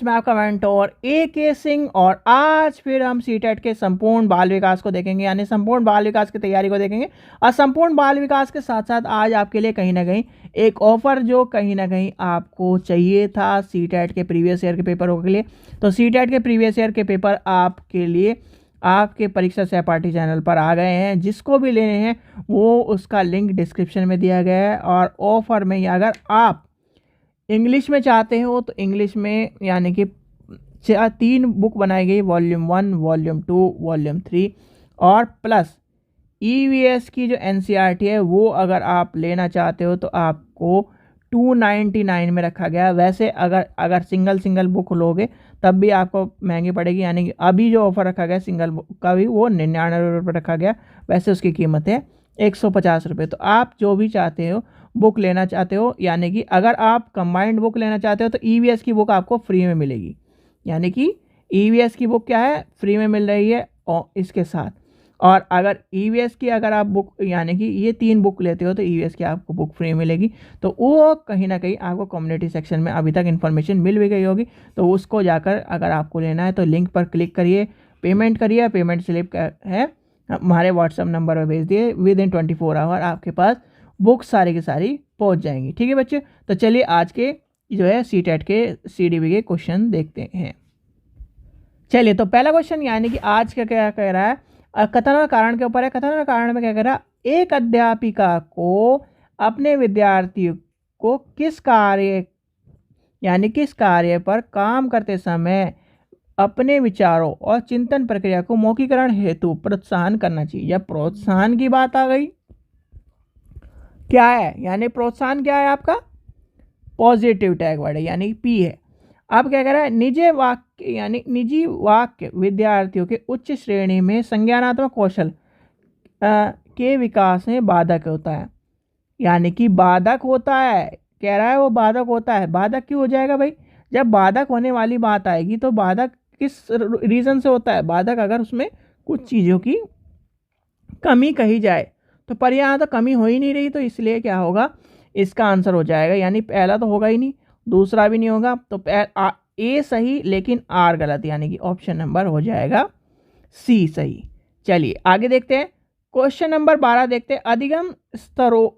Friends, मैं आपका mentor AK Singh और आज फिर हम सीटेट के संपूर्ण बाल विकास को देखेंगे, यानी संपूर्ण बाल विकास की तैयारी को देखेंगे। और संपूर्ण बाल विकास के साथ साथ आज आपके लिए कहीं ना कहीं एक ऑफर जो कहीं ना कहीं आपको चाहिए था सीटेट के प्रीवियस ईयर के पेपरों के लिए। तो सीटेट के प्रीवियस ईयर के पेपर आपके लिए आपके परीक्षा सहपाठी चैनल पर आ गए हैं। जिसको भी लेने हैं वो उसका लिंक डिस्क्रिप्शन में दिया गया है। और ऑफर में अगर आप इंग्लिश में चाहते हो तो इंग्लिश में यानी कि 3 बुक बनाई गई, वॉल्यूम 1, वॉल्यूम 2, वॉल्यूम 3 और प्लस EVS की जो NCERT है वो अगर आप लेना चाहते हो तो आपको 299 में रखा गया है। वैसे अगर सिंगल बुक लोगे तब भी आपको महंगी पड़ेगी, यानी कि अभी जो ऑफर रखा गया सिंगल बुक का भी वो 99 रुपये रखा गया। वैसे उसकी कीमत है 150 रुपये। तो आप जो भी चाहते हो बुक लेना चाहते हो, यानी कि अगर आप कंबाइंड बुक लेना चाहते हो तो EVS की बुक आपको फ्री में मिलेगी, यानी कि EVS की बुक क्या है फ्री में मिल रही है और इसके साथ। और अगर EVS की अगर आप बुक यानी कि ये 3 बुक लेते हो तो EVS की आपको बुक फ्री मिलेगी। तो वो कहीं ना कहीं आपको कम्युनिटी सेक्शन में अभी तक इन्फॉर्मेशन मिल भी गई होगी, तो उसको जाकर अगर आपको लेना है तो लिंक पर क्लिक करिए, पेमेंट करिए। पेमेंट स्लिप है हमारे व्हाट्सअप नंबर पर भेज दिए, विद इन 24 आवर आपके पास बुक सारी की सारी पहुंच जाएंगी। ठीक है बच्चे, तो चलिए आज के जो है सीटेट के CDB के क्वेश्चन देखते हैं। चलिए, तो पहला क्वेश्चन यानी कि आज का क्या कह रहा है, कथन और कारण के ऊपर है। कथन और कारण में क्या कह रहा है, एक अध्यापिका को अपने विद्यार्थियों को किस कार्य पर काम करते समय अपने विचारों और चिंतन प्रक्रिया को मौखिकरण हेतु प्रोत्साहन करना चाहिए। या प्रोत्साहन की बात आ गई, क्या है, यानी प्रोत्साहन क्या है आपका, पॉजिटिव टैग वर्ड है, यानी P है। अब क्या कह रहा है, निजी वाक्य विद्यार्थियों के उच्च श्रेणी में संज्ञानात्मक कौशल के विकास में बाधक होता है, यानी कि बाधक होता है। कह रहा है वो बाधक होता है। बाधक क्यों हो जाएगा भाई, जब बाधक होने वाली बात आएगी तो बाधक किस रीज़न से होता है, बाधक अगर उसमें कुछ चीज़ों की कमी कही जाए तो, पर यहाँ तो कमी हो ही नहीं रही, तो इसलिए क्या होगा, इसका आंसर हो जाएगा, यानी पहला तो होगा ही नहीं, दूसरा भी नहीं होगा, तो A सही लेकिन R गलत, यानी कि ऑप्शन नंबर हो जाएगा C सही। चलिए आगे देखते हैं, क्वेश्चन नंबर 12 देखते हैं। अधिगम स्तरों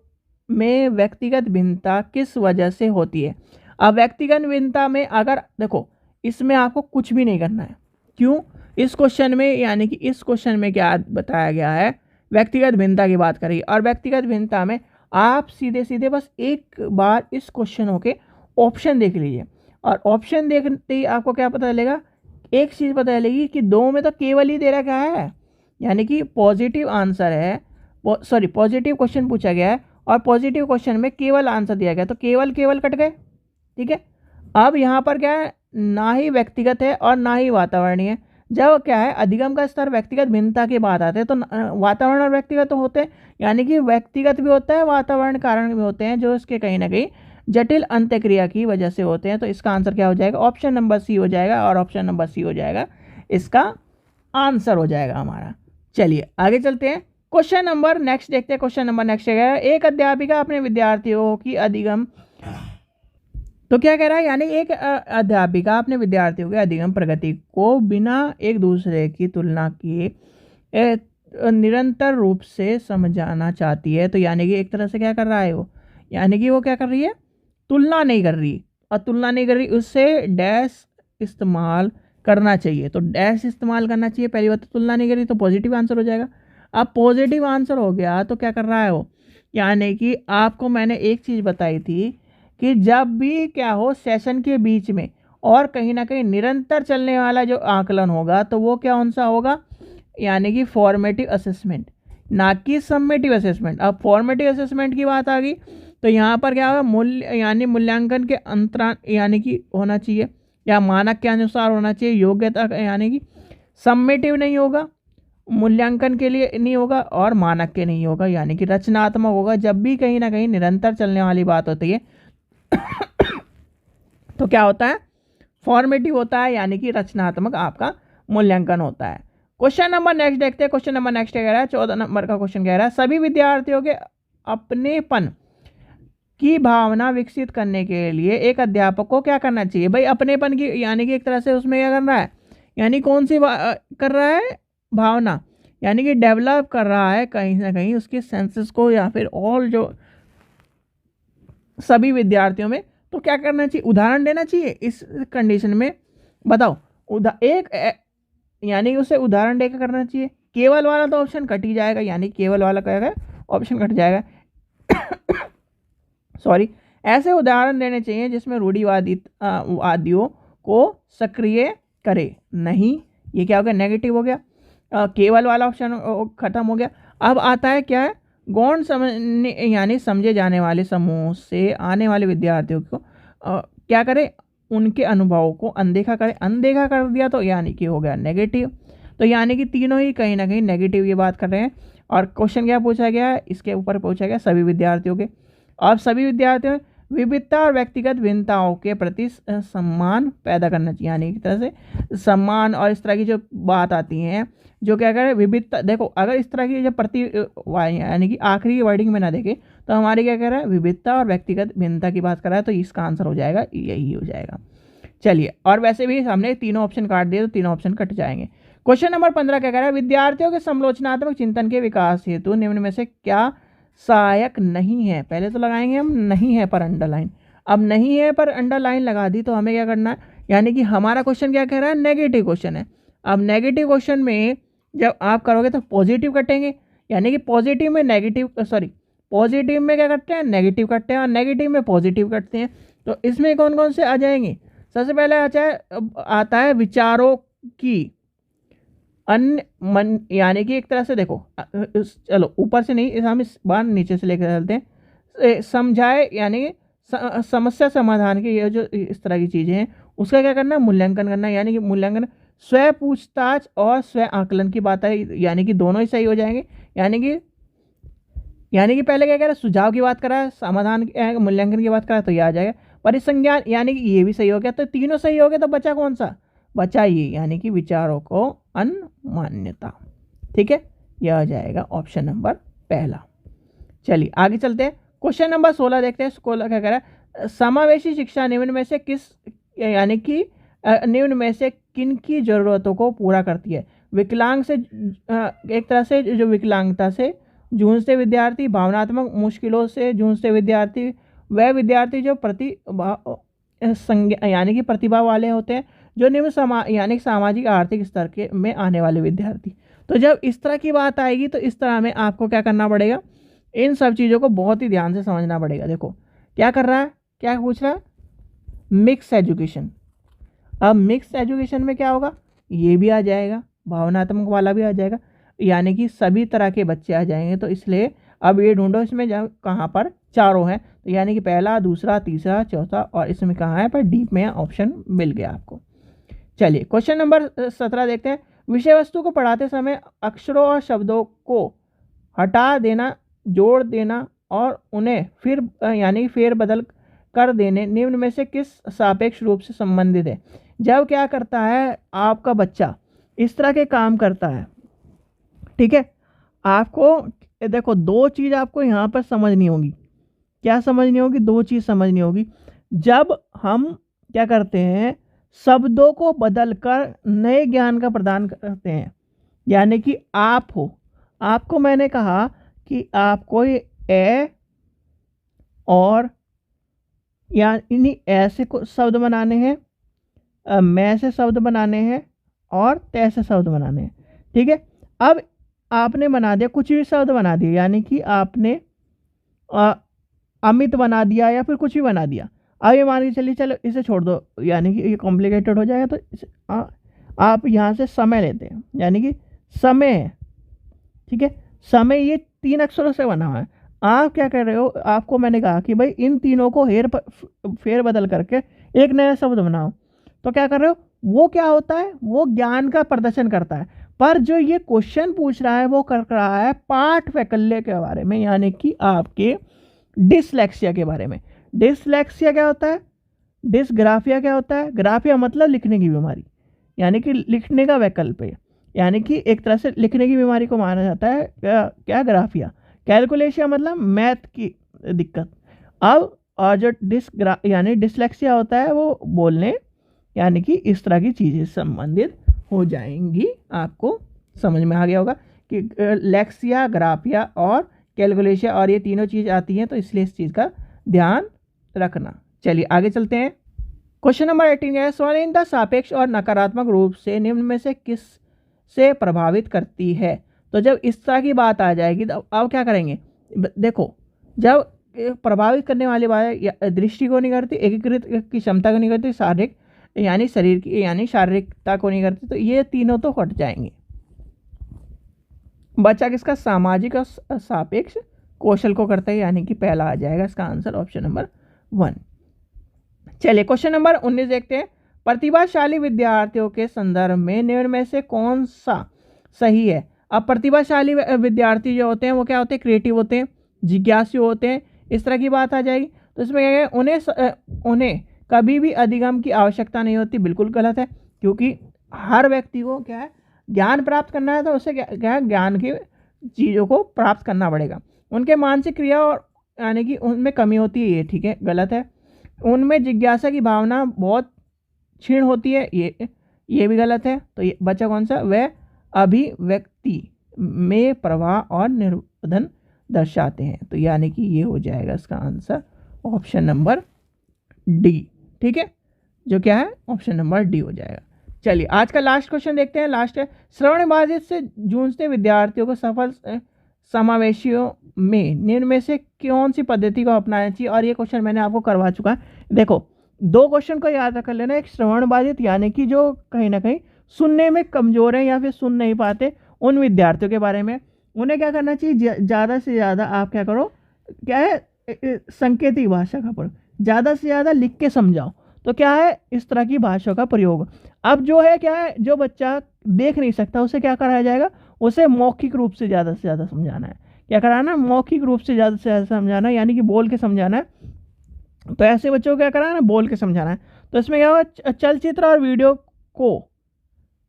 में व्यक्तिगत भिन्नता किस वजह से होती है। अब व्यक्तिगत भिन्नता में अगर देखो, इसमें आपको कुछ भी नहीं करना है। क्यों, इस क्वेश्चन में यानी कि इस क्वेश्चन में क्या बताया गया है, व्यक्तिगत भिन्नता की बात करिए। और व्यक्तिगत भिन्नता में आप सीधे सीधे बस एक बार इस क्वेश्चनों के ऑप्शन देख लीजिए, और ऑप्शन देखते ही आपको क्या पता चलेगा, एक चीज़ पता चलेगी कि दो में तो केवल ही दे रखा है, यानी कि पॉजिटिव आंसर है, पॉजिटिव क्वेश्चन पूछा गया है और पॉजिटिव क्वेश्चन में केवल आंसर दिया गया, तो केवल कट गए। ठीक है, अब यहाँ पर क्या है, ना ही व्यक्तिगत है और ना ही वातावरणीय है। जब क्या है, अधिगम का स्तर व्यक्तिगत भिन्नता की बात आते हैं तो वातावरण और व्यक्तिगत तो होते हैं, यानी कि व्यक्तिगत भी होता है, वातावरण कारण भी होते हैं, जो इसके कहीं ना कहीं जटिल अंत्यक्रिया की वजह से होते हैं। तो इसका आंसर क्या हो जाएगा, ऑप्शन नंबर C हो जाएगा, और ऑप्शन नंबर C हो जाएगा इसका आंसर हो जाएगा हमारा। चलिए आगे चलते हैं, क्वेश्चन नंबर नेक्स्ट देखते हैं। क्वेश्चन नंबर नेक्स्ट है, एक अध्यापिका अपने विद्यार्थियों की अधिगम, तो क्या कह रहा है, यानी एक अध्यापिका अपने विद्यार्थियों के अधिगम प्रगति को बिना एक दूसरे की तुलना किए निरंतर रूप से समझाना चाहती है। तो यानी कि एक तरह से क्या कर रहा है वो, यानी कि वो क्या कर रही है, तुलना नहीं कर रही, और तुलना नहीं कर रही उससे डैश इस्तेमाल करना चाहिए। तो डैश इस्तेमाल करना चाहिए, पहली बात तो तुलना नहीं कर रही, तो पॉजिटिव आंसर हो जाएगा। अब पॉजिटिव आंसर हो गया तो क्या कर रहा है वो, यानी कि आपको मैंने एक चीज़ बताई थी कि जब भी क्या हो सेशन के बीच में और कहीं ना कहीं निरंतर चलने वाला जो आकलन होगा तो वो क्या सा होगा, यानी कि फॉर्मेटिव असेसमेंट, ना कि समेटिव असेसमेंट। अब फॉर्मेटिव असेसमेंट की बात आ गई तो यहाँ पर क्या होगा, मूल्य यानी मूल्यांकन के अंतराल यानी कि होना चाहिए, या मानक के अनुसार होना चाहिए। योग्यता यानी कि समेटिव नहीं होगा, मूल्यांकन के लिए नहीं होगा, और मानक के नहीं होगा, यानी कि रचनात्मक होगा। जब भी कहीं ना कहीं निरंतर चलने वाली बात होती है तो क्या होता है, फॉर्मेटिव होता है, यानी कि रचनात्मक आपका मूल्यांकन होता है। क्वेश्चन नंबर नेक्स्ट देखते हैं। क्वेश्चन नंबर नेक्स्ट कह रहा है, 14 नंबर का क्वेश्चन कह रहा है, सभी विद्यार्थियों के अपनेपन की भावना विकसित करने के लिए एक अध्यापक को क्या करना चाहिए भाई? अपनेपन की, यानी कि एक तरह से उसमें क्या करना है, यानी कौन सी कर रहा है, भावना, यानी कि डेवलप कर रहा है कहीं ना कहीं उसके सेंसेस को, या फिर ऑल जो सभी विद्यार्थियों में। तो क्या करना चाहिए, उदाहरण देना चाहिए इस कंडीशन में। बताओ, यानी उसे उदाहरण देकर करना चाहिए। केवल वाला तो ऑप्शन कट ही जाएगा, यानी केवल वाला क्या है, ऑप्शन कट जाएगा। सॉरी, ऐसे उदाहरण देने चाहिए जिसमें रूढ़िवादी वादियों को सक्रिय करे। नहीं, ये क्या हो गया, नेगेटिव हो गया। केवल वाला ऑप्शन खत्म हो गया। अब आता है क्या है, गौण समझने यानी समझे जाने वाले समूह से आने वाले विद्यार्थियों को क्या करे, उनके अनुभवों को अनदेखा करे। अनदेखा कर दिया तो यानी कि हो गया नेगेटिव। तो यानी कि तीनों ही कहीं ना कहीं नेगेटिव ये बात कर रहे हैं। और क्वेश्चन क्या पूछा गया है, इसके ऊपर पूछा गया सभी विद्यार्थियों के। अब सभी विद्यार्थियों में विविधता और व्यक्तिगत भिन्नताओं के प्रति सम्मान पैदा करना चाहिए, यानी एक तरह से सम्मान। और इस तरह की जो बात आती है, जो क्या करें, विविधता। देखो, अगर इस तरह की जो यानी कि आखिरी वर्डिंग में ना देखे तो हमारे क्या कह रहा है, विविधता और व्यक्तिगत भिन्नता की बात कर रहा है। तो इसका आंसर हो जाएगा यही हो जाएगा। चलिए, और वैसे भी हमने तीनों ऑप्शन काट दिए तो तीनों ऑप्शन कट जाएंगे। क्वेश्चन नंबर 15 क्या कह रहा है, विद्यार्थियों के समालोचनात्मक चिंतन के विकास हेतु निम्न में से क्या सहायक नहीं है? पहले तो लगाएंगे हम नहीं है पर अंडरलाइन। अब नहीं है पर अंडरलाइन लगा दी तो हमें क्या करना है, यानी कि हमारा क्वेश्चन क्या कह रहा है, नेगेटिव क्वेश्चन है। अब नेगेटिव क्वेश्चन में जब आप करोगे तो पॉजिटिव कटेंगे, यानी कि पॉजिटिव में नेगेटिव, सॉरी, पॉजिटिव में क्या करते हैं, नेगेटिव कटते हैं, और नेगेटिव में पॉजिटिव कटते हैं। तो इसमें कौन कौन से आ जाएंगे? सबसे पहले आता है विचारों की अन्य मन, यानी कि एक तरह से देखो, चलो ऊपर से नहीं, हम इस बार नीचे से लेकर चलते हैं। समझाए, यानी समस्या समाधान की ये जो इस तरह की चीज़ें हैं उसका क्या करना है, मूल्यांकन करना है। यानी कि मूल्यांकन, स्व पूछताछ और स्व आकलन की बात है, यानी कि दोनों ही सही हो जाएंगे। यानी कि पहले क्या कह रहा है, सुझाव की बात करा है, समाधान मूल्यांकन की बात करा है, तो ये आ जाएगा। परिसंज्ञान, यानी कि ये भी सही हो गया। तो तीनों सही हो गए, तो बचा कौन सा, बचा ये, यानी कि विचारों को अनमान्यता। ठीक है, यह आ जाएगा ऑप्शन नंबर पहला। चलिए आगे चलते हैं, क्वेश्चन नंबर 16 देखते हैं। स्कूल क्या कह रहा है, समावेशी शिक्षा निम्न में से किस, यानी कि निम्न में से किन की जरूरतों को पूरा करती है? विकलांग से एक तरह से जो विकलांगता से जूझते विद्यार्थी, भावनात्मक मुश्किलों से जूझते विद्यार्थी, वह विद्यार्थी जो यानी कि प्रतिभा वाले होते हैं, जो निम्न यानी सामाजिक आर्थिक स्तर के में आने वाले विद्यार्थी। तो जब इस तरह की बात आएगी तो इस तरह में आपको क्या करना पड़ेगा, इन सब चीज़ों को बहुत ही ध्यान से समझना पड़ेगा। देखो क्या कर रहा है, क्या पूछ रहा है, मिक्स एजुकेशन। अब मिक्स एजुकेशन में क्या होगा, ये भी आ जाएगा, भावनात्मक वाला भी आ जाएगा, यानी कि सभी तरह के बच्चे आ जाएंगे। तो इसलिए अब ये ढूंढो इसमें जब कहाँ पर चारों हैं, तो यानी कि पहला, दूसरा, तीसरा, चौथा, और इसमें कहाँ है पर डीप में ऑप्शन मिल गया आपको। चलिए क्वेश्चन नंबर 17 देखते हैं। विषय वस्तु को पढ़ाते समय अक्षरों और शब्दों को हटा देना, जोड़ देना और उन्हें फिर यानी फेर बदल कर देने निम्न में से किस सापेक्ष रूप से संबंधित है? जब क्या करता है आपका बच्चा इस तरह के काम करता है, ठीक है, आपको देखो दो चीज़ आपको यहाँ पर समझनी होगी। क्या समझनी होगी? दो चीज़ समझनी होगी। जब हम क्या करते हैं, शब्दों को बदलकर नए ज्ञान का प्रदान करते हैं, यानी कि आप हो, आपको मैंने कहा कि आपको ये ए और यानी ऐसे को शब्द बनाने हैं, मैं से शब्द बनाने हैं और तय से शब्द बनाने हैं। ठीक है, अब आपने बना दिया, कुछ भी शब्द बना दिया, यानी कि आपने अमित बना दिया या फिर कुछ भी बना दिया। अब ये मान के चलिए, चलो इसे छोड़ दो, यानी कि ये कॉम्प्लिकेटेड हो जाएगा। तो आप यहाँ से समय लेते हैं, यानी कि समय है, ठीक है, समय ये 3 अक्षरों से बना हुआ है। आप क्या कर रहे हो, आपको मैंने कहा कि भाई इन तीनों को फेर बदल करके एक नया शब्द बनाओ। तो क्या कर रहे हो, वो क्या होता है, वो ज्ञान का प्रदर्शन करता है। पर जो ये क्वेश्चन पूछ रहा है वो कर रहा है पाठ वैकल्य के बारे में, यानी कि आपके डिसलेक्सिया के बारे में। डिसलेक्सिया क्या होता है, डिसग्राफिया क्या होता है, ग्राफिया मतलब लिखने की बीमारी, यानी कि लिखने का वैकल्प है, यानी कि एक तरह से लिखने की बीमारी को माना जाता है क्या ग्राफिया। कैलकुलेशिया मतलब मैथ की दिक्कत। अब और जो यानी डिसलेक्सिया होता है वो बोलने यानी कि इस तरह की चीज़ें संबंधित हो जाएंगी। आपको समझ में आ गया होगा कि लेक्सिया, ग्राफिया और कैलकुलेशिया और ये तीनों चीज़ आती हैं, तो इसलिए इस चीज़ का ध्यान रखना। चलिए आगे चलते हैं। क्वेश्चन नंबर 18 है, स्वनिंदा सापेक्ष और नकारात्मक रूप से निम्न में से किस से प्रभावित करती है। तो जब इस तरह की बात आ जाएगी तो अब क्या करेंगे, देखो जब प्रभावित करने वाली बात दृष्टि को नहीं करती, एकीकृत की क्षमता को नहीं करती, शारीरिक यानी शरीर की यानी शारीरिकता को नहीं करती, तो ये तीनों तो हट जाएंगे। बच्चा किसका, सामाजिक और सापेक्ष कौशल को करता है, यानी कि पहला आ जाएगा इसका आंसर ऑप्शन नंबर 1। चलिए क्वेश्चन नंबर 19 देखते हैं। प्रतिभाशाली विद्यार्थियों के संदर्भ में निम्न में से कौन सा सही है। अब प्रतिभाशाली विद्यार्थी जो होते हैं वो क्या होते हैं, क्रिएटिव होते हैं, जिज्ञासु होते हैं, इस तरह की बात आ जाएगी। तो इसमें क्या है, उन्हें कभी भी अधिगम की आवश्यकता नहीं होती, बिल्कुल गलत है, क्योंकि हर व्यक्ति को क्या है, ज्ञान प्राप्त करना है तो उसे क्या है, ज्ञान की चीज़ों को प्राप्त करना पड़ेगा। उनके मानसिक क्रिया और यानी कि उनमें कमी होती है, ये ठीक है, गलत है। उनमें जिज्ञासा की भावना बहुत क्षीण होती है, ये भी गलत है। तो ये बच्चा कौन सा, वह अभिव्यक्ति में प्रवाह और निर्वधन दर्शाते हैं, तो यानी कि ये हो जाएगा इसका आंसर ऑप्शन नंबर डी। ठीक है, जो क्या है, ऑप्शन नंबर डी हो जाएगा। चलिए आज का लास्ट क्वेश्चन देखते हैं। लास्ट है, श्रवण बाधित से जूझते विद्यार्थियों को सफल समावेशियों में निम्न में से कौन सी पद्धति को अपनाना चाहिए। और ये क्वेश्चन मैंने आपको करवा चुका है। देखो दो क्वेश्चन को याद रख लेना। एक श्रवण बाधित यानी कि जो कहीं ना कहीं सुनने में कमजोर है या फिर सुन नहीं पाते, उन विद्यार्थियों के बारे में उन्हें क्या करना चाहिए, ज़्यादा से ज़्यादा आप क्या करो, क्या है, संकेतिक भाषा का प्रयोग, ज़्यादा से ज़्यादा लिख के समझाओ, तो क्या है, इस तरह की भाषा का प्रयोग। अब जो है क्या है, जो बच्चा देख नहीं सकता उसे क्या कराया जाएगा, उसे मौखिक रूप से ज़्यादा समझाना है। क्या कराना, मौखिक रूप से ज़्यादा समझाना, यानी कि बोल के समझाना है। तो ऐसे बच्चों को क्या कराना है, बोल के समझाना है। तो इसमें क्या होगा, चलचित्र और वीडियो को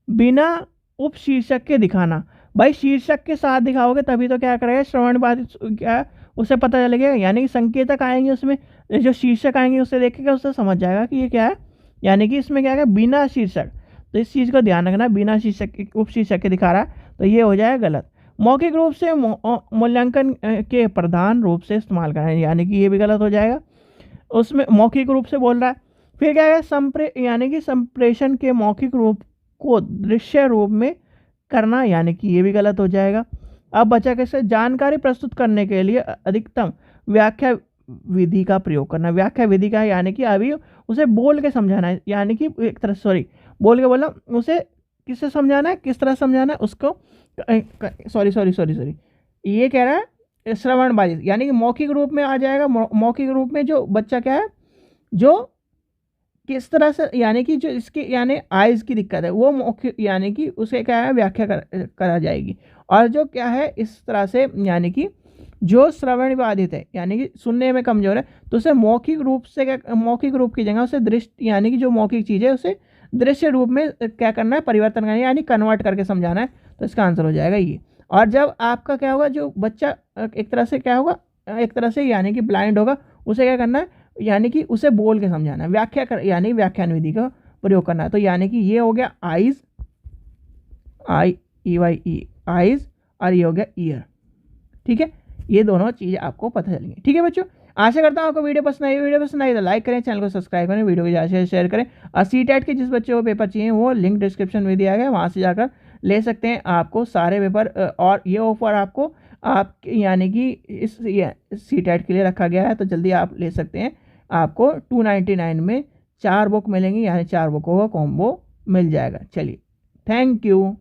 बिना उपशीर्षक के दिखाना। भाई शीर्षक के साथ दिखाओगे तभी तो क्या करेगा, श्रवण बाधित क्या उसे पता चलेगा, यानी कि संकेतक आएंगे उसमें, जो शीर्षक आएंगे उसे देखेगा, उससे समझ जाएगा कि ये क्या है, यानी कि इसमें क्या है, बिना शीर्षक। तो इस चीज़ को ध्यान रखना, बिना शीर्षक उपशीर्षक के दिखा रहा है, तो ये हो जाएगा गलत। मौखिक रूप से मूल्यांकन के प्रधान रूप से इस्तेमाल करना, यानी कि ये भी गलत हो जाएगा। उसमें मौखिक रूप से बोल रहा है। फिर क्या है, यानी कि संप्रेषण के मौखिक रूप को दृश्य रूप में करना, यानी कि ये भी गलत हो जाएगा। अब बचा कैसे, जानकारी प्रस्तुत करने के लिए अधिकतम व्याख्या विधि का प्रयोग करना। व्याख्या विधि का यानी कि अभी उसे बोल के समझाना है, यानी कि एक तरह बोल के बोला, उसे किससे समझाना है, किस तरह समझाना है उसको, सॉरी ये कह रहा है श्रवण बाधित, यानी कि मौखिक रूप में आ जाएगा। मौखिक रूप में जो बच्चा क्या है, जो किस तरह से, यानी कि जो इसके यानी आइज की दिक्कत है वो मौखिक, यानी कि उसे क्या है, व्याख्या करा जाएगी। और जो क्या है इस तरह से, यानी कि जो श्रवण बाधित है, यानी कि सुनने में कमजोर है, तो उसे मौखिक रूप से क्या, मौखिक रूप की जगह उसे दृश्य, यानी कि जो मौखिक चीज़ है उसे दृश्य रूप में क्या करना है, परिवर्तन करना है, यानी कन्वर्ट करके समझाना है। तो इसका आंसर हो जाएगा ये। और जब आपका क्या होगा, जो बच्चा एक तरह से क्या होगा, एक तरह से यानी कि ब्लाइंड होगा, उसे क्या करना है, यानी कि उसे बोल के समझाना है, व्याख्या कर, यानी व्याख्यान विधि का प्रयोग करना है। तो यानी कि ये हो गया आइज, IEYE आइज, और ये हो गया ईयर। ठीक है, ये दोनों चीज़ें आपको पता चलेंगी। ठीक है बच्चों, आशा करता हूँ आपको वीडियो पसंद आई। वीडियो पसंद आई तो लाइक करें, चैनल को सब्सक्राइब करें, वीडियो को ज़्यादा से शेयर करें। और CTET के जिस बच्चे को पेपर चाहिए वो लिंक डिस्क्रिप्शन में दिया गया, वहाँ से जाकर ले सकते हैं आपको सारे पेपर। और ये ऑफर आपको आप यानी कि इस CTET के लिए रखा गया है, तो जल्दी आप ले सकते हैं। आपको 299 में 4 बुक मिलेंगी, यानी 4 बुकों का कॉम्बो मिल जाएगा। चलिए, थैंक यू।